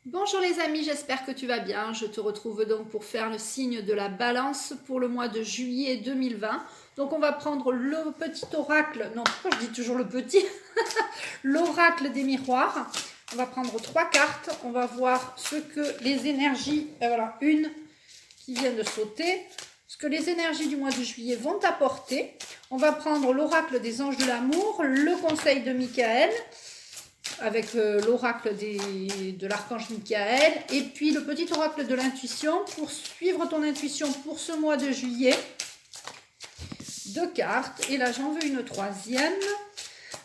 Bonjour les amis, j'espère que tu vas bien. Je te retrouve donc pour faire le signe de la balance pour le mois de juillet 2020. Donc on va prendre le petit oracle, non pourquoi je dis toujours le petit, l'oracle des miroirs. On va prendre 3 cartes, on va voir ce que les énergies, voilà une qui vient de sauter, ce que les énergies du mois de juillet vont apporter. On va prendre l'oracle des anges de l'amour, le conseil de Michael, avec l'oracle de l'archange Michael, et puis le petit oracle de l'intuition pour suivre ton intuition pour ce mois de juillet. 2 cartes, et là j'en veux une troisième.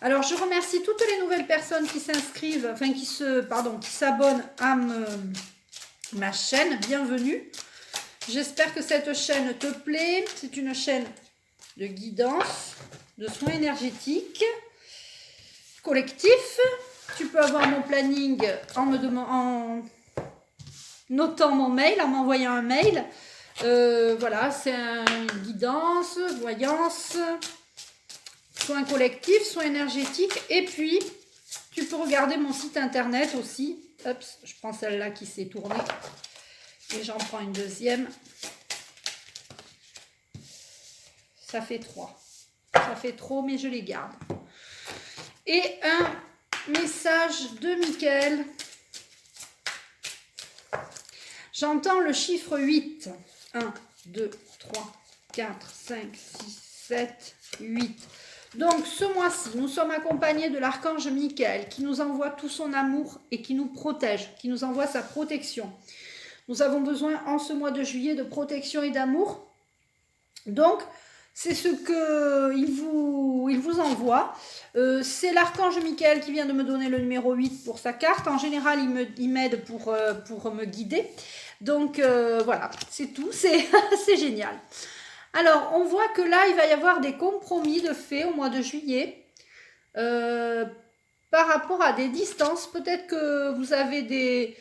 Alors je remercie toutes les nouvelles personnes qui s'inscrivent, enfin qui s'abonnent à ma chaîne. Bienvenue. J'espère que cette chaîne te plaît. C'est une chaîne de guidance, de soins énergétiques, collectifs. Tu peux avoir mon planning en notant mon mail, en m'envoyant un mail. Voilà, c'est une guidance, voyance, soins collectifs, soins énergétiques. Et puis, tu peux regarder mon site internet aussi. Hop, je prends celle-là qui s'est tournée. Et j'en prends une deuxième. Ça fait 3. Ça fait trop, mais je les garde. Et un message de Michael. J'entends le chiffre 8. 1, 2, 3, 4, 5, 6, 7, 8. Donc ce mois-ci, nous sommes accompagnés de l'archange Michael qui nous envoie tout son amour et qui nous protège, qui nous envoie sa protection. Nous avons besoin en ce mois de juillet de protection et d'amour. Donc, c'est ce qu'il vous envoie. C'est l'archange Michael qui vient de me donner le numéro 8 pour sa carte. En général, il m'aide pour me guider. Donc, voilà, c'est tout. C'est génial. Alors, on voit que là, il va y avoir des compromis de fait au mois de juillet. Par rapport à des distances. Peut-être que vous avez des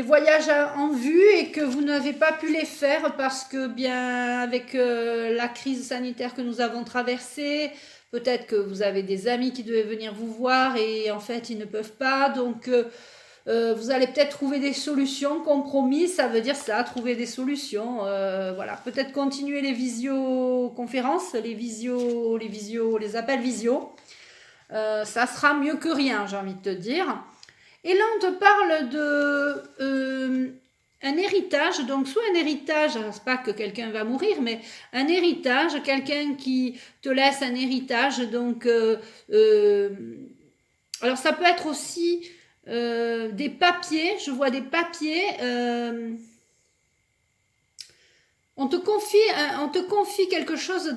voyages en vue et que vous n'avez pas pu les faire parce que bien avec la crise sanitaire que nous avons traversée, peut-être que vous avez des amis qui devaient venir vous voir et en fait ils ne peuvent pas, donc vous allez peut-être trouver des solutions. Compromis, ça veut dire ça, trouver des solutions. Voilà, peut-être continuer les visioconférences, les appels visio. Ça sera mieux que rien, j'ai envie de te dire. Et là, on te parle de un héritage, donc soit un héritage, c'est pas que quelqu'un va mourir, mais un héritage, quelqu'un qui te laisse un héritage, donc alors ça peut être aussi des papiers, je vois des papiers, on te confie quelque chose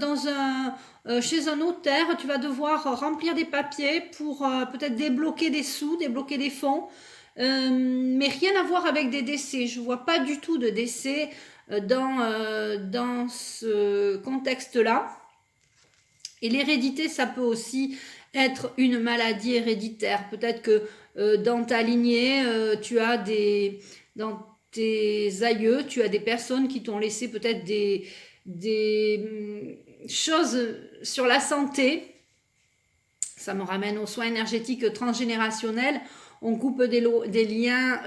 chez un notaire, tu vas devoir remplir des papiers pour peut-être débloquer des sous, débloquer des fonds, mais rien à voir avec des décès. Je ne vois pas du tout de décès dans ce contexte-là. Et l'hérédité, ça peut aussi être une maladie héréditaire. Peut-être que dans ta lignée, tu as dans tes aïeux, tu as des personnes qui t'ont laissé peut-être des choses sur la santé. Ça me ramène aux soins énergétiques transgénérationnels. On coupe des liens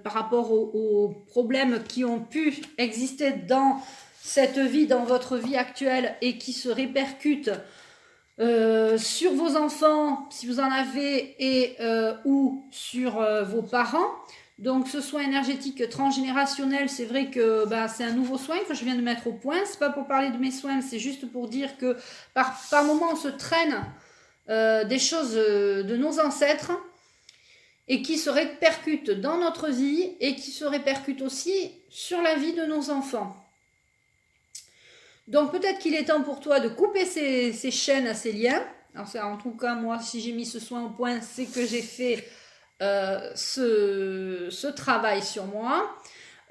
par rapport aux problèmes qui ont pu exister dans cette vie, dans votre vie actuelle et qui se répercutent sur vos enfants, si vous en avez, et ou sur vos parents. Donc ce soin énergétique transgénérationnel, c'est vrai que c'est un nouveau soin que je viens de mettre au point. C'est pas pour parler de mes soins, c'est juste pour dire que par moments on se traîne des choses de nos ancêtres et qui se répercutent dans notre vie et qui se répercutent aussi sur la vie de nos enfants. Donc peut-être qu'il est temps pour toi de couper ces chaînes à ces liens. Alors en tout cas, moi, si j'ai mis ce soin au point, c'est que j'ai fait ce travail sur moi.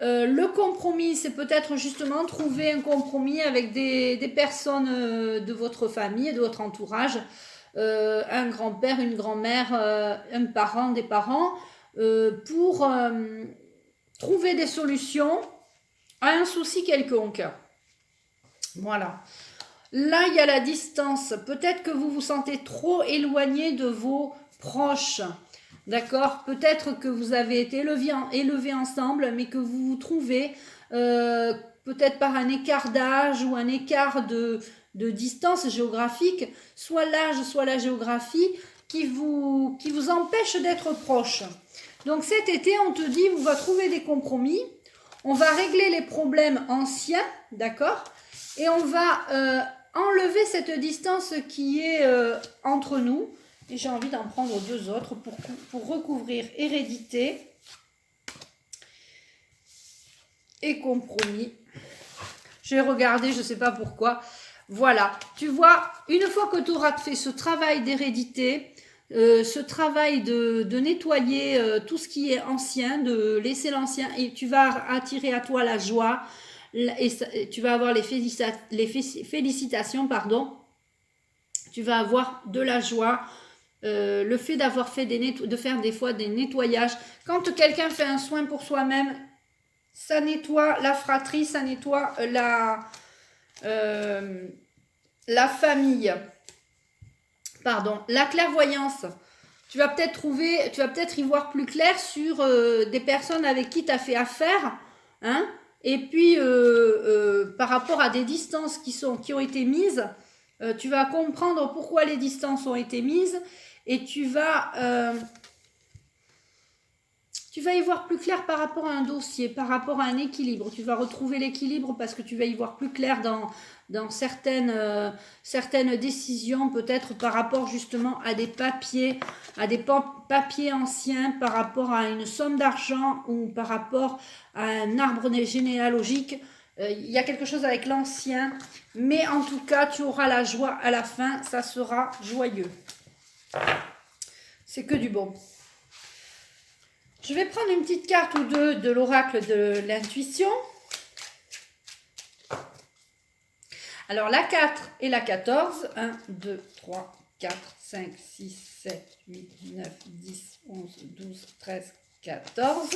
Le compromis, c'est peut-être justement trouver un compromis avec des personnes de votre famille et de votre entourage. Un grand-père, une grand-mère, un parent, des parents, pour trouver des solutions à un souci quelconque. Voilà. Là, il y a la distance. Peut-être que vous vous sentez trop éloigné de vos proches. d'accord? Peut-être que vous avez été élevés ensemble, mais que vous vous trouvez peut-être par un écart d'âge ou un écart de distance géographique, soit l'âge, soit la géographie, qui vous empêche d'être proches. Donc cet été, on te dit, on va trouver des compromis, on va régler les problèmes anciens, d'accord? Et on va enlever cette distance qui est entre nous. Et j'ai envie d'en prendre deux autres pour recouvrir hérédité et compromis. J'ai regardé, je ne sais pas pourquoi. Voilà, tu vois, une fois que tu auras fait ce travail d'hérédité, ce travail de nettoyer tout ce qui est ancien, de laisser l'ancien, et tu vas attirer à toi la joie, et tu vas avoir les félicitations, pardon. Tu vas avoir de la joie. Le fait d'avoir fait de faire des fois des nettoyages. Quand quelqu'un fait un soin pour soi-même, ça nettoie la fratrie, ça nettoie la famille. Pardon, la clairvoyance. Tu vas peut-être y voir plus clair sur des personnes avec qui tu as fait affaire, hein, et puis par rapport à des distances qui ont été mises, tu vas comprendre pourquoi les distances ont été mises, et tu vas y voir plus clair par rapport à un dossier, par rapport à un équilibre. Tu vas retrouver l'équilibre parce que tu vas y voir plus clair dans certaines décisions, peut-être par rapport justement à des papiers anciens, par rapport à une somme d'argent ou par rapport à un arbre généalogique. Il y a quelque chose avec l'ancien, mais en tout cas, tu auras la joie à la fin, ça sera joyeux. C'est que du bon. Je vais prendre une petite carte ou deux de l'oracle de l'intuition. Alors, la 4 et la 14. 1, 2, 3, 4, 5, 6, 7, 8, 9, 10, 11, 12, 13, 14.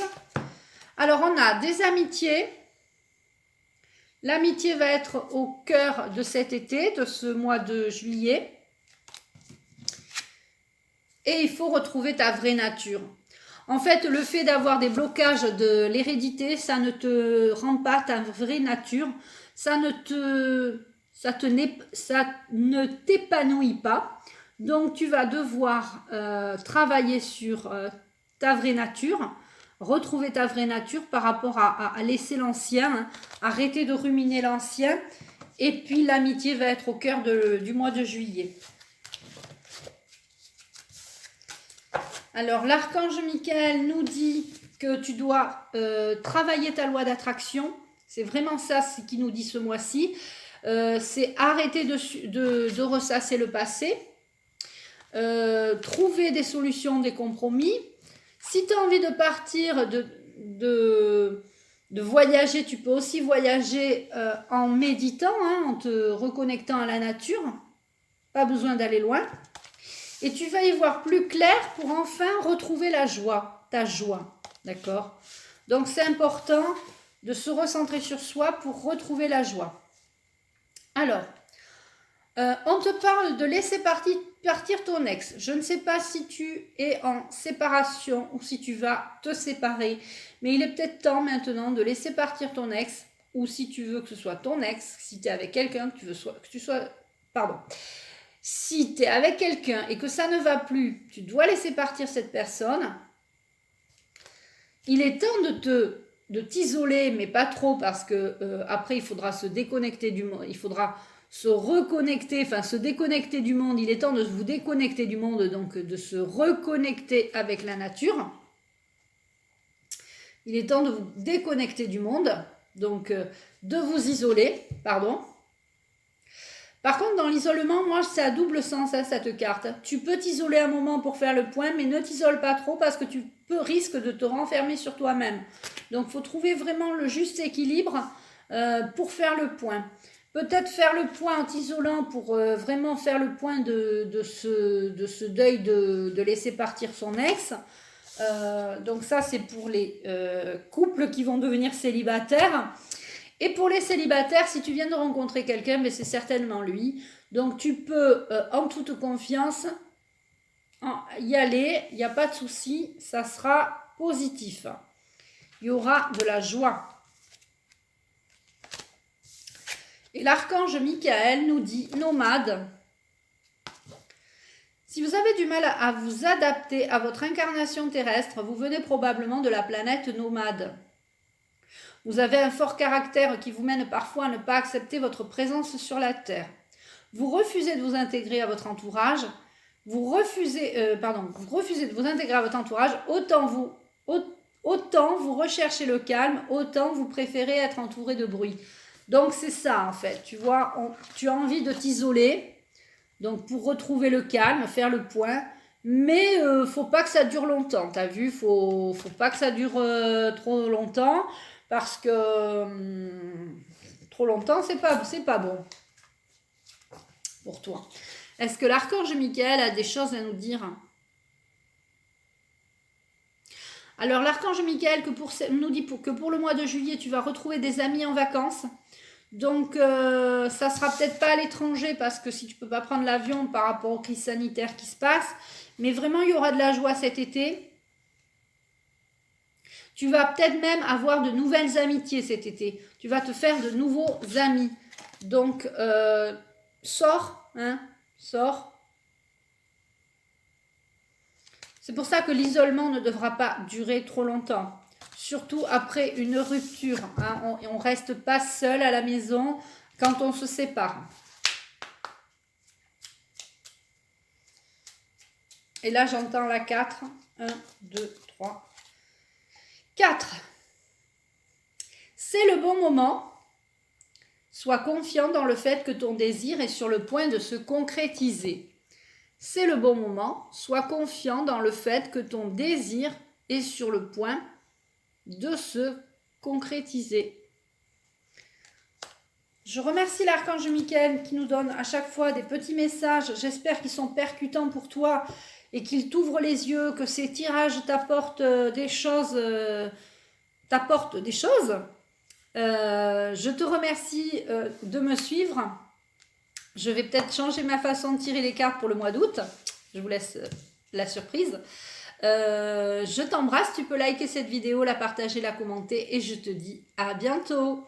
Alors, on a des amitiés. L'amitié va être au cœur de cet été, de ce mois de juillet. Et il faut retrouver ta vraie nature. En fait, le fait d'avoir des blocages de l'hérédité, ça ne te rend pas ta vraie nature. Ça ne t'épanouit pas. Donc, tu vas devoir travailler sur ta vraie nature, retrouver ta vraie nature par rapport à laisser l'ancien, hein, arrêter de ruminer l'ancien. Et puis, l'amitié va être au cœur du mois de juillet. Alors, l'archange Michael nous dit que tu dois travailler ta loi d'attraction. C'est vraiment ça ce qu'il nous dit ce mois-ci. C'est arrêter de ressasser le passé. Trouver des solutions, des compromis. Si tu as envie de partir, de voyager, tu peux aussi voyager en méditant, hein, en te reconnectant à la nature. Pas besoin d'aller loin. Et tu vas y voir plus clair pour enfin retrouver la joie, ta joie, d'accord? Donc c'est important de se recentrer sur soi pour retrouver la joie. Alors, on te parle de laisser partir ton ex. Je ne sais pas si tu es en séparation ou si tu vas te séparer, mais il est peut-être temps maintenant de laisser partir ton ex, ou si tu veux que ce soit ton ex, si tu es avec quelqu'un, si tu es avec quelqu'un et que ça ne va plus, tu dois laisser partir cette personne. Il est temps de t'isoler, mais pas trop, parce que après il faudra se déconnecter du monde, il faudra se reconnecter, enfin se déconnecter du monde. Il est temps de vous déconnecter du monde, donc de se reconnecter avec la nature. Il est temps de vous déconnecter du monde, donc de vous isoler, pardon. Par contre, dans l'isolement, moi, c'est à double sens, hein, cette carte. Tu peux t'isoler un moment pour faire le point, mais ne t'isole pas trop parce que tu risques de te renfermer sur toi-même. Donc, il faut trouver vraiment le juste équilibre pour faire le point. Peut-être faire le point en t'isolant pour vraiment faire le point de ce deuil de laisser partir son ex. Donc ça, c'est pour les couples qui vont devenir célibataires. Et pour les célibataires, si tu viens de rencontrer quelqu'un, mais c'est certainement lui. Donc tu peux, en toute confiance, y aller, il n'y a pas de souci, ça sera positif. Il y aura de la joie. Et l'archange Michael nous dit, nomade, si vous avez du mal à vous adapter à votre incarnation terrestre, vous venez probablement de la planète nomade. Vous avez un fort caractère qui vous mène parfois à ne pas accepter votre présence sur la Terre. Vous refusez de vous intégrer à votre entourage. Vous refusez de vous intégrer à votre entourage. Autant vous recherchez le calme, autant vous préférez être entouré de bruit. Donc c'est ça en fait. Tu vois, tu as envie de t'isoler. Donc pour retrouver le calme, faire le point. Mais faut pas que ça dure longtemps. T'as vu, faut pas que ça dure trop longtemps. Parce que trop longtemps, c'est pas bon pour toi. Est-ce que l'archange Michael a des choses à nous dire? Alors l'archange Michael nous dit que pour le mois de juillet, tu vas retrouver des amis en vacances. Donc ça sera peut-être pas à l'étranger parce que si tu peux pas prendre l'avion par rapport aux crises sanitaires qui se passent, mais vraiment il y aura de la joie cet été. Tu vas peut-être même avoir de nouvelles amitiés cet été. Tu vas te faire de nouveaux amis. Donc, sors, hein, sors. C'est pour ça que l'isolement ne devra pas durer trop longtemps. Surtout après une rupture. Hein. On ne reste pas seul à la maison quand on se sépare. Et là, j'entends la 4. 1, 2, 3. 4. C'est le bon moment. Sois confiant dans le fait que ton désir est sur le point de se concrétiser. C'est le bon moment. Sois confiant dans le fait que ton désir est sur le point de se concrétiser. Je remercie l'archange Michael qui nous donne à chaque fois des petits messages. J'espère qu'ils sont percutants pour toi et qu'ils t'ouvrent les yeux, que ces tirages t'apportent des choses. Je te remercie de me suivre. Je vais peut-être changer ma façon de tirer les cartes pour le mois d'août. Je vous laisse la surprise. Je t'embrasse. Tu peux liker cette vidéo, la partager, la commenter et je te dis à bientôt.